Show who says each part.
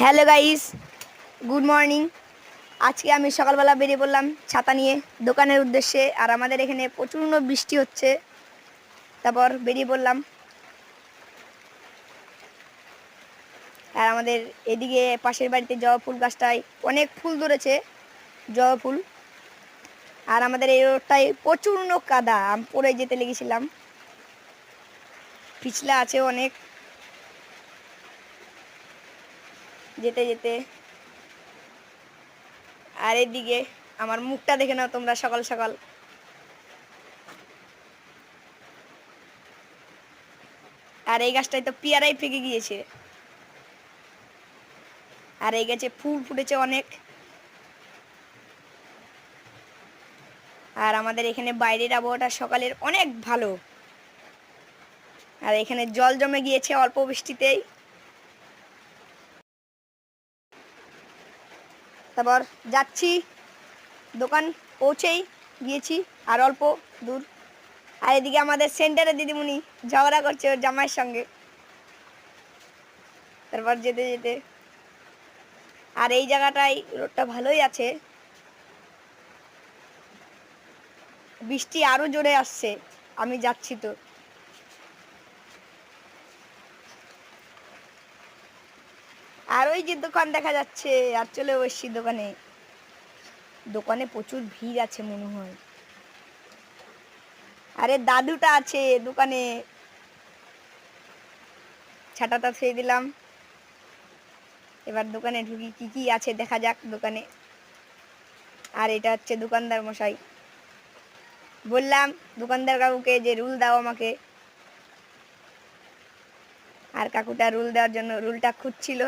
Speaker 1: Hello guys, good morning. আজকে আমি সকালবেলা বেরিয়ে পড়লাম ছাতা নিয়ে দোকানের উদ্দেশ্যে। আর আমাদের এখানে প্রচণ্ড বৃষ্টি হচ্ছে। তারপর বেরিয়ে পড়লাম। আর আমাদের এদিকে পাশের বাড়িতে জবা ফুল গাছটায় অনেক ফুল ধরেছে, জবা ফুল। আর আমাদের এই রোডটায় প্রচণ্ড কাদা, আমি পড়ে যেতে লেগেছিলাম, পিছলা আছে অনেক যেতে যেতে। আর এদিকে আমার মুখটা দেখে নাও তোমরা সকাল সকাল। আর এই গাছটায় তো পেয়ারাই পেকে গিয়েছে। আর এই গাছে ফুল ফুটেছে অনেক। আর আমাদের এখানে বাইরের আবহাওয়াটা সকালের অনেক ভালো। আর এখানে জল জমে গিয়েছে অল্প বৃষ্টিতেই। তারপর যাচ্ছি, দোকান পৌঁছেই গিয়েছি আর অল্প দূর। আর এদিকে আমাদের সেন্টারে দিদিমণি ঝগড়া করছে ওর জামাইয়ের সঙ্গে। তারপর যেতে যেতে, আর এই জায়গাটায় রোডটা ভালোই আছে, বৃষ্টি আরো জোরে আসছে, আমি যাচ্ছি তো। আর ওই যে দোকান দেখা যাচ্ছে, আর চলে বসছি দোকানে। দোকানে প্রচুর ভিড় আছে মনে হয়। আরে দাদুটা আছে দোকানে। ছাতাটা ছেড়ে দিলাম, এবার দোকানে ঢুকি, কি কি আছে দেখা যাক দোকানে। আর এটা হচ্ছে দোকানদার মশাই। বললাম দোকানদার কাকুকে যে রুল দাও আমাকে। আর কাকুটা রুল দেওয়ার জন্য রুলটা খুঁজছিল।